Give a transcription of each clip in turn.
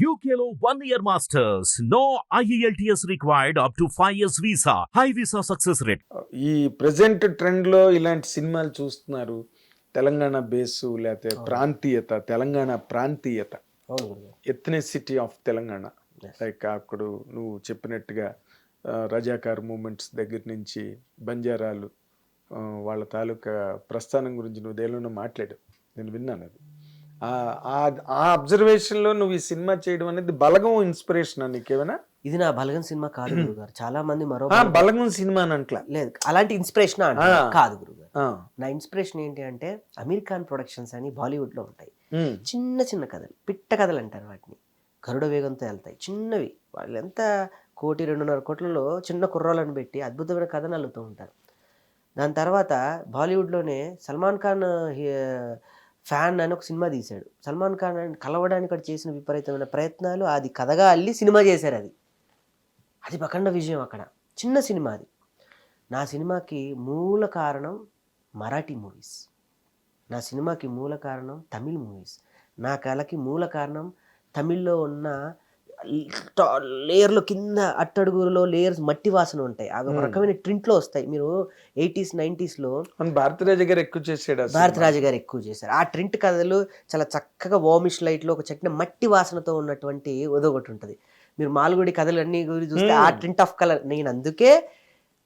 UKLO 1 year masters. No IELTS required up to 5 years visa. High visa success rate. ఈ present ట్రెండ్లో ఇలాంటి సినిమాలు చూస్తున్నారు. తెలంగాణ బేసు లేకపోతే ప్రాంతీయత, తెలంగాణ ప్రాంతీయత, ఎథ్నిసిటీ ఆఫ్ తెలంగాణ. లైక్ అప్పుడు నువ్వు చెప్పినట్టుగా రజాకార్ మూమెంట్స్ దగ్గర నుంచి బంజారాలు వాళ్ళ తాలూకా ప్రస్థానం గురించి నువ్వు దేనిలోనూ మాట్లాడావు, నేను విన్నాను. అది ఆ అబ్జర్వేషన్లో నువ్వు ఈ సినిమా చేయడం అనేది బలగం ఇన్స్పిరేషన్ నీకేమైనా? ఇది నా బలగం సినిమా కాదు గురుగారు. చాలా మంది బలగం సినిమా అని అంటలా లేదు, అలాంటి ఇన్స్పిరేషన్ కాదు గురుగారు. నా ఇన్స్పిరేషన్ ఏంటి అంటే అమెరికన్ ప్రొడక్షన్స్ అని బాలీవుడ్ లో ఉంటాయి. చిన్న చిన్న కథలు, పిట్ట కథలు అంటారు వాటిని. గరుడ వేగంతో వెళ్తాయి, చిన్నవి. వాళ్ళు ఎంత 1-2.5 కోట్లలో చిన్న కుర్రాలను పెట్టి అద్భుతమైన కథను అల్లుతూ ఉంటారు. దాని తర్వాత బాలీవుడ్లోనే సల్మాన్ ఖాన్ ఫ్యాన్ అని ఒక సినిమా తీశాడు. సల్మాన్ ఖాన్ కలవడానికి అక్కడ చేసిన విపరీతమైన ప్రయత్నాలు అది కథగా అల్లి సినిమా చేశారు. అది ప్రకండ విజయం. అక్కడ చిన్న సినిమా అది. నా సినిమాకి మూల కారణం మరాఠీ మూవీస్, నా సినిమాకి మూల కారణం తమిళ్ మూవీస్, నా కళకి మూల కారణం తమిళ్లో ఉన్న లేయర్లు, కింద అట్టడుగులో లేయర్స్ మట్టి వాసన ఉంటాయి. అవి ఒక రకమైన ట్రింట్లో వస్తాయి. మీరు 80s 90s భారతరాజు గారు ఎక్కువ చేశాడు. భారతరాజు గారు ఎక్కువ చేశారు. ఆ ట్రింట్ కథలు చాలా చక్కగా వామిష్ లైట్లో ఒక చక్కని మట్టి వాసనతో ఉన్నటువంటి ఒకటి ఉంటుంది. మీరు మాల్గుడి కథలు అన్ని గురించి చూస్తే ఆ ట్రింట్ ఆఫ్ కలర్. నేను అందుకే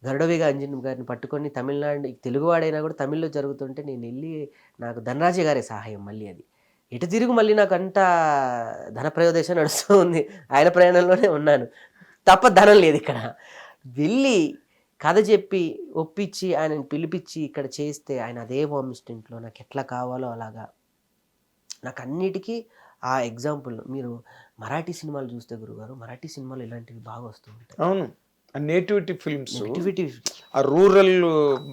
గరుడవేగ అంజన్ గారిని పట్టుకొని తమిళనాడు, తెలుగువాడైనా కూడా తమిళ్లో జరుగుతుంటే నేను వెళ్ళి, నాకు ధనరాజ గారి సహాయం. మళ్ళీ అది ఎటు తిరుగు మళ్ళీ నాకు అంత ధన ప్రయోదేశం నడుస్తూ ఉంది. ఆయన ప్రయాణంలోనే ఉన్నాను తప్ప ధనం లేదు. ఇక్కడ వెళ్ళి కథ చెప్పి ఒప్పించి ఆయనని పిలిపించి ఇక్కడ చేస్తే ఆయన అదే వామిస్టింట్లో నాకు ఎట్లా కావాలో అలాగా నాకు అన్నిటికీ ఆ ఎగ్జాంపుల్. మీరు మరాఠీ సినిమాలు చూస్తే గురుగారు, మరాఠీ సినిమాలు ఇలాంటివి బాగా వస్తూ ఉంటాయి. అవును, నేటివిటీ ఫిల్మ్స్, ఆ రూరల్,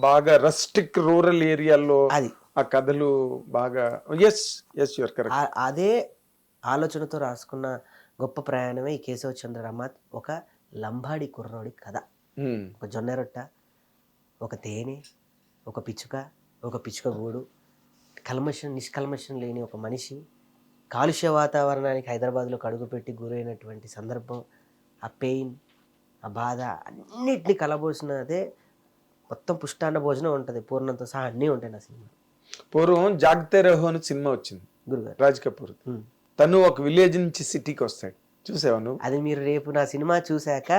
బాగా రస్టిక్ రూరల్ ఏరియాల్లో అది ఆ కథలు బాగా. అదే ఆలోచనతో రాసుకున్న గొప్ప ప్రయాణమే ఈ కేశవ చంద్ర రమాత్. ఒక లంబాడి కుర్రోడి కథ. ఒక జొన్న రొట్ట, ఒక తేనె, ఒక పిచ్చుక గూడు, నిష్కల్మషం లేని ఒక మనిషి, కాలుష్య వాతావరణానికి హైదరాబాద్లో కడుగుపెట్టి గురైనటువంటి సందర్భం, ఆ పెయిన్, ఆ బాధ అన్నిటినీ కలబోసినదే మొత్తం పుష్టాన్న భోజనం ఉంటుంది. పూర్ణంతో సహా అన్నీ ఉంటాయి నా సినిమా. పూర్వం జాగ్తే రహో అని సినిమా వచ్చింది గురుగారు, రాజ్ కపూర్. తను ఒక విలేజ్ నుంచి సిటీకి వస్తాడు, చూసావా నువ్వు? అది మీరు రేపు నా సినిమా చూశాక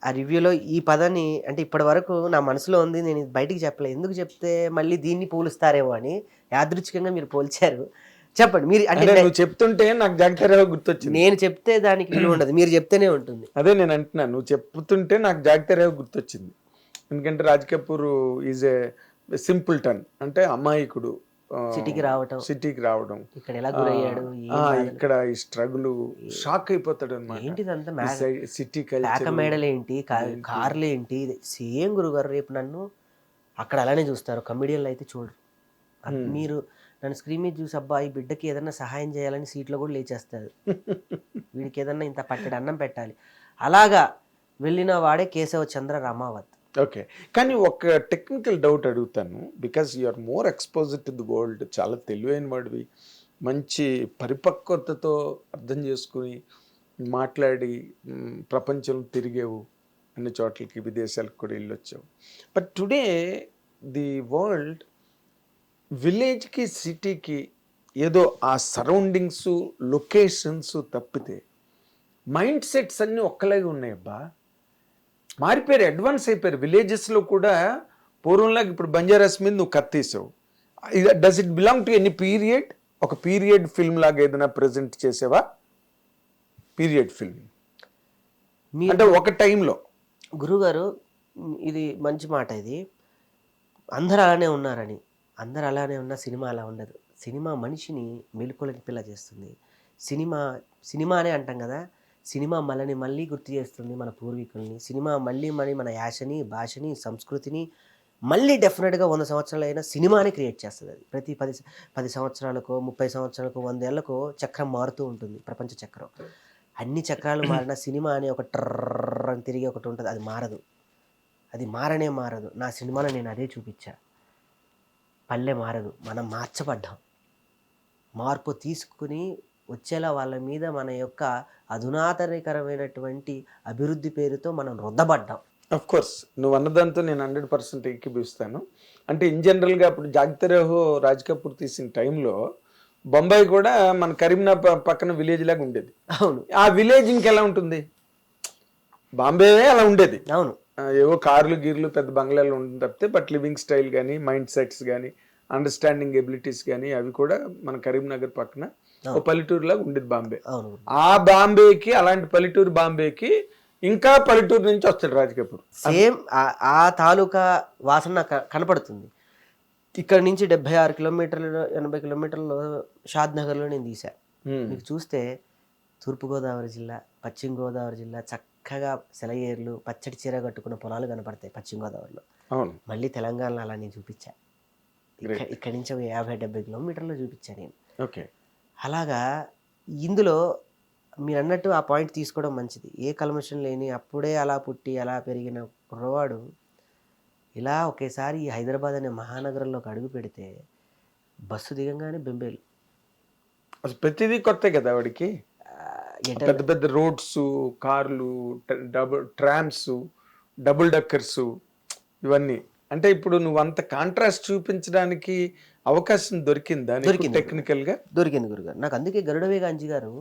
ఆ రివ్యూలో ఈ పదాన్ని, అంటే ఇప్పటి వరకు నా మనసులో ఉంది, నేను బయటికి చెప్పలేదు. ఎందుకు చెప్తే మళ్ళీ దీన్ని పోలుస్తారేమో అని యాదృచ్ఛికంగా మీరు పోల్చారు. చెప్పండి మీరు. అంటే నువ్వు చెప్తుంటే నాకు జాగ్తే రహో గుర్తొచ్చింది. నేను చెప్తే దానికి విలువ ఉండదు, మీరు చెప్తేనే ఉంటుంది. అదే నేను అంటున్నాను, నువ్వు చెప్తుంటే నాకు జాగ్తే రహో గుర్తొచ్చింది. ఎందుకంటే Raj Kapoor is a simpleton, అంటే అమాయకుడు. సిటీకి రావడం, ఇక్కడ ఎలా గురయ్యాడు, ఇక్కడ ఈ స్ట్రగుల్, షాక్ అయిపోతాడు అనమాట. ఏంటిదంతా సిటీ మేడలు ఏంటి, కార్లు ఏంటి, సేమ్ గురుగారు. రేపు నన్ను అక్కడ అలానే చూస్తారు, కమిడియన్లు అయితే చూడరు. మీరు నన్ను స్క్రీన్ మీద చూసి, అబ్బా ఈ బిడ్డకి ఏదన్నా సహాయం చేయాలని సీట్లో కూడా లేచేస్తారు, వీడికి ఏదన్నా ఇంత పట్టెడు అన్నం పెట్టాలి, అలాగా వెళ్ళిన వాడే కేశవ చంద్ర రమావత్. ఓకే, కానీ ఒక టెక్నికల్ డౌట్ అడుగుతాను. Because you are more exposed to the world, చాలా తెలివైన వాడివి, మంచి పరిపక్వతతో అర్థం చేసుకుని మాట్లాడి ప్రపంచం తిరిగేవు, అన్ని చోట్లకి, విదేశాలకు కూడా వెళ్ళొచ్చావు. బట్ టుడే ది వరల్డ్, విలేజ్కి సిటీకి ఏదో ఆ సరౌండింగ్స్, లొకేషన్స్ తప్పితే మైండ్ సెట్స్ అన్నీ ఒక్కలాగే ఉన్నాయబ్బా. మారిపోయారు, అడ్వాన్స్ అయిపోయారు. విలేజెస్లో కూడా పూర్వంలాగా ఇప్పుడు బంజారాస్ మీద నువ్వు కత్తేసావు. Does it belong to any period? ఒక పీరియడ్ ఫిల్మ్ లాగా ఏదైనా ప్రజెంట్ చేసావా? పీరియడ్ ఫిల్మ్ అంటే ఒక టైంలో. గురుగారు, ఇది మంచి మాట. ఇది అందరూ అలానే ఉన్నారని, అందరూ అలానే ఉన్న సినిమా అలా ఉండదు. సినిమా మనిషిని మెలుకువలకి పిల్ల చేస్తుంది. సినిమా అనే అంటాం కదా, సినిమా మళ్ళీ గుర్తు చేస్తుంది మన పూర్వీకుల్ని. సినిమా మళ్ళీ మన యాసని, భాషని, సంస్కృతిని మళ్ళీ డెఫినెట్గా 100 సంవత్సరాలు అయినా సినిమాని క్రియేట్ చేస్తుంది. అది ప్రతి 10 సంవత్సరాలకో 30 సంవత్సరాలకో 100 ఏళ్ళకో చక్రం మారుతూ ఉంటుంది, ప్రపంచ చక్రం. అన్ని చక్రాలు మారిన సినిమా అని ఒక ట్రర్ అని తిరిగి ఒకటి ఉంటుంది, అది మారదు. అది మారదు. నా సినిమాలో నేను అదే చూపించా. పల్లె మారదు, మనం మార్చబడ్డాం. మార్పు తీసుకుని వచ్చేలా వాళ్ళ మీద మన యొక్క అధునాతనకరమైనటువంటి అభివృద్ధి పేరుతో మనం రుద్దబడ్డాం. అఫ్ కోర్స్ నువ్వు అన్నదాంతో నేను 100% ఏకీభవిస్తాను. అంటే ఇన్ జనరల్గా అప్పుడు జాగ్తరేహో రాజ్ కపూర్ తీసిన టైంలో బొంబాయి కూడా మన కరీంనగర్ పక్కన విలేజ్ లాగా ఉండేది. అవును, ఆ విలేజ్ ఇంకెలా ఉంటుంది, బాంబే అలా ఉండేది. అవును, ఏవో కార్లు గీర్లు పెద్ద బంగ్లాలు ఉంటుంది తప్పితే, బట్ లివింగ్ స్టైల్ కానీ మైండ్ సెట్స్ కానీ అండర్స్టాండింగ్ ఎబిలిటీస్ కానీ అవి కూడా మన కరీంనగర్ పక్కన ఒక పల్లెటూరు లాగా ఉండేది బాంబే. అవును. ఆ బాంబేకి, అలాంటి పల్లెటూరు బాంబేకి ఇంకా పల్లెటూరు నుంచి వస్తాడు రాజ్ కపూర్. సేమ్ ఆ తాలూకా వాసన నాకు కనపడుతుంది. ఇక్కడ నుంచి 76 కిలోమీటర్లు 80 కిలోమీటర్లు షాద్ నగర్లో నేను తీశాను. మీకు చూస్తే తూర్పుగోదావరి జిల్లా, పశ్చిమ గోదావరి జిల్లా చక్కగా సెలయేర్లు, పచ్చడి చీర కట్టుకున్న పొలాలు కనపడతాయి పశ్చిమ గోదావరిలో. అవును, మళ్ళీ తెలంగాణలో అలా నేను చూపించాను. ఇక్కడి నుంచి ఒక 50-70 కిలోమీటర్లు చూపించాను నేను. ఓకే, అలాగా ఇందులో మీరు అన్నట్టు ఆ పాయింట్ తీసుకోవడం మంచిది. ఏ కల్మషం లేని అప్పుడే అలా పుట్టి అలా పెరిగిన కుర్రవాడు ఇలా ఒకేసారి ఈ హైదరాబాద్ అనే మహానగరంలోకి అడుగు పెడితే బస్సు దిగంగానే బెంబేలు. అసలు ప్రతిదీ కొత్త కదా వాడికి. పెద్ద పెద్ద రోడ్స్, కార్లు, ట్రామ్స్, డబుల్ డక్కర్స్, ఇవన్నీ. అంటే ఇప్పుడు నువ్వు అంత కాంట్రాస్ట్ చూపించడానికి అవకాశం దొరికిందా టెక్నికల్గా? దొరికింది గురుగారు నాకు. అందుకే గరుడవేగ అంజి గారు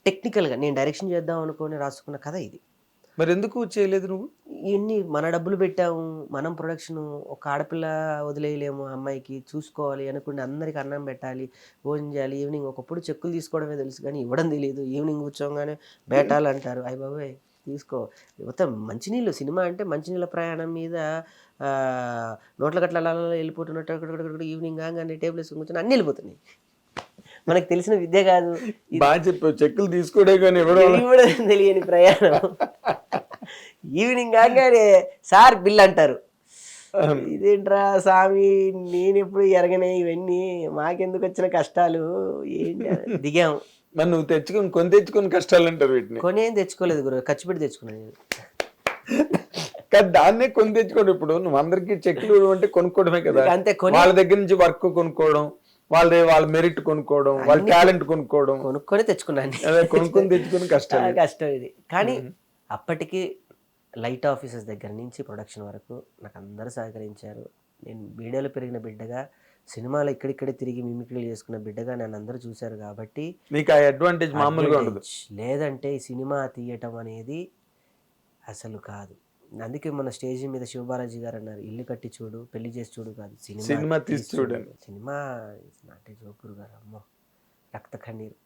టెక్నికల్గా నేను డైరెక్షన్ చేద్దాం అనుకుని రాసుకున్న కథ ఇది. మరి ఎందుకు చేయలేదు నువ్వు? ఇవన్నీ మన డబ్బులు పెట్టాము, మనం ప్రొడక్షన్, ఒక ఆడపిల్ల వదిలేయలేము, అమ్మాయికి చూసుకోవాలి అనుకుంటే అందరికి అన్నం పెట్టాలి, భోజనం చేయాలి. ఈవినింగ్ ఒకప్పుడు చెక్కులు తీసుకోవడమే తెలుసు కానీ ఇవ్వడం తెలియదు. ఈవినింగ్ కూర్చోగానే బేటాలు అంటారు, అయ్య బాబాయ్ తీసుకో. మొత్తం మంచినీళ్ళు, సినిమా అంటే మంచినీళ్ళ ప్రయాణం మీద నోట్ల గట్ల వెళ్ళిపోతున్నట్టు ఈవినింగ్ కాగానే టేబుల్ వేసుకుని కూర్చొని అన్నీ వెళ్ళిపోతున్నాయి. మనకు తెలిసిన విద్య కాదు. బాగా చెప్పావు, చెక్కులు తీసుకోవడే కానీ ఇవ్వడం తెలియని ప్రయాణం. ఈవినింగ్ కాగానే సార్ బిల్ అంటారు. ఇదేంట్రా స్వామి, నేను ఎప్పుడు ఎరగనే ఇవన్నీ, మాకెందుకు వచ్చిన కష్టాలు, ఏంటి దిగాము. మరి నువ్వు తెచ్చుకొని కష్టాలు అంటారు వీటిని. కొనేం తెచ్చుకోలేదు గురు, ఖర్చు పెట్టి తెచ్చుకున్నాను. కానీ దాన్నే కొని తెచ్చుకోవడం. ఇప్పుడు నువ్వు అందరికి చెక్కులు అంటే కొనుక్కోవడమే కదా. అంతే, వాళ్ళ దగ్గర నుంచి వర్క్ కొనుక్కోవడం, వాళ్ళ మెరిట్ కొనుక్కోవడం, వాళ్ళ టాలెంట్ కొనుక్కొని తెచ్చుకున్నాను. కొనుక్కొని తెచ్చుకుని కష్టం ఇది. కానీ అప్పటికి లైట్ ఆఫీసర్స్ దగ్గర నుంచి ప్రొడక్షన్ వరకు నాకు అందరూ సహకరించారు. నేను మీడియాలో పెరిగిన బిడ్డగా, సినిమాలో ఇక్కడిక్కడే తిరిగి మిమిక్రీలు చేసుకున్న బిడ్డగా నన్ను అందరూ చూశారు. కాబట్టి నీకు ఆ అడ్వాంటేజ్ మామూలుగా ఉండదు. లేదంటే ఈ సినిమా తీయటం అనేది అసలు కాదు. అందుకే మన స్టేజ్ మీద శివబాలాజీ గారు అన్నారు, ఇల్లు కట్టి చూడు, పెళ్లి చేసి చూడు కాదు, సినిమా తీసి చూడు. సినిమా అంటే జోకురు గారు, అమ్మో రక్త కన్నీరు.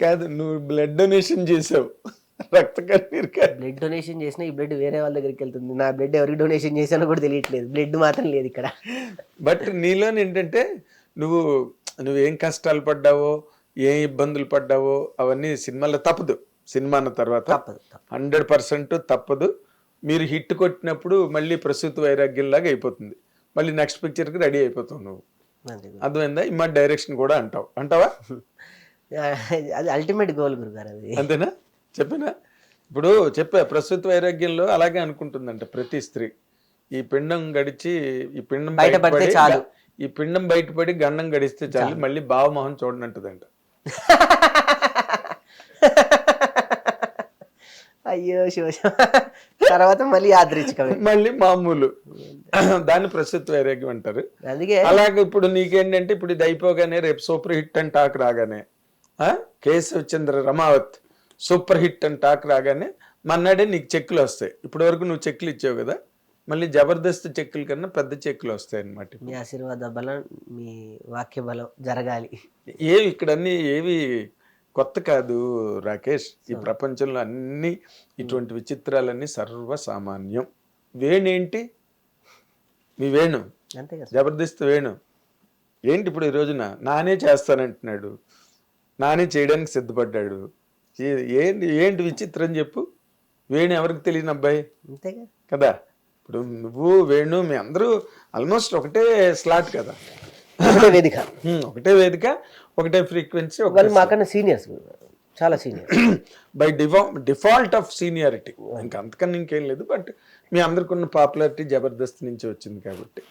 కాదు, నువ్వు బ్లడ్ డొనేషన్ చేసావు, రక్త కన్నీరు కాదు. బ్లడ్ డొనేషన్ చేసినా ఈ బ్లడ్ వేరే వాళ్ళ దగ్గరికి వెళ్తుంది. నా బ్లడ్ ఎవరికి డొనేషన్ చేశానో కూడా తెలియట్లేదు, బ్లడ్ మాత్రం లేదు ఇక్కడ. బట్ నీలో ఏంటంటే నువ్వేం కష్టాలు పడ్డావో, ఏ ఇబ్బందులు పడ్డావో అవన్నీ సినిమాలో తప్పదు. సినిమా అన్న తర్వాత 100% తప్పదు. మీరు హిట్ కొట్టినప్పుడు మళ్ళీ ప్రసూతి వైరాగ్యంలాగా అయిపోతుంది. మళ్ళీ నెక్స్ట్ పిక్చర్కి రెడీ అయిపోతావు నువ్వు. అర్థమైందా? ఇమ్మా డైరెక్షన్ కూడా అంటావా? అది అల్టిమేట్ గోల్ గురుగారు. అది అంతేనా? చెప్పినా ఇప్పుడు ప్రసూతి వైరాగ్యంలో అలాగే అనుకుంటుందంట ప్రతి స్త్రీ. ఈ పిండం గడిచి, ఈ పిండం బయటపడి చాలు, ఈ పిండం బయటపడి గండం గడిస్తే చాలు, మళ్ళీ భావమోహన్ చూడనంటదంట. అయ్యో శివ, తర్వాత మళ్ళీ యాదృచ్ఛికమే, మళ్ళీ మామూలు. దాన్ని ప్రసూతి వైరాగ్యం అంటారు. అందుకే అలాగే ఇప్పుడు నీకేంటంటే, ఇప్పుడు ఇది అయిపోగానే రేపు సూపర్ హిట్ అని టాక్ రాగానే, కేశవ్ చంద్ర రమావత్ సూపర్ హిట్ అని టాక్ రాగానే మన్నాడే నీకు చెక్కులు వస్తాయి. ఇప్పటి వరకు నువ్వు చెక్కులు ఇచ్చావు కదా, మళ్ళీ జబర్దస్త్ చెక్కుల కన్నా పెద్ద చెక్కులు వస్తాయి అన్నమాట. మీ ఆశీర్వాద బలం, మీ వాక్య బలం జరగాలి. ఇక్కడ అన్ని ఏవి కొత్త కాదు రాకేష్. ఈ ప్రపంచంలో అన్ని ఇటువంటి విచిత్రాలన్నీ సర్వసామాన్యం. వేణేంటి, మీ వేణు అంతే కదా, జబర్దస్త్ వేణు ఏంటి ఇప్పుడు ఈ రోజున నానే చేస్తానంటున్నాడు, నానే చేయడానికి సిద్ధపడ్డాడు. ఏంటి విచిత్రం చెప్పు? వేణు ఎవరికి తెలియని అబ్బాయి అంతే కదా. ఇప్పుడు నువ్వు వేణు మీ అందరూ ఆల్మోస్ట్ ఒకటే స్లాట్ కదా, ఒకటే వేదిక, ఒకటే ఫ్రీక్వెన్సీ. మాకన్నా సీనియర్స్, చాలా senior by default of seniority. ఇంకా అంతకన్నా ఇంకేం లేదు. బట్ మీ అందరికి ఉన్న పాపులారిటీ జబర్దస్త్ నుంచి వచ్చింది కాబట్టి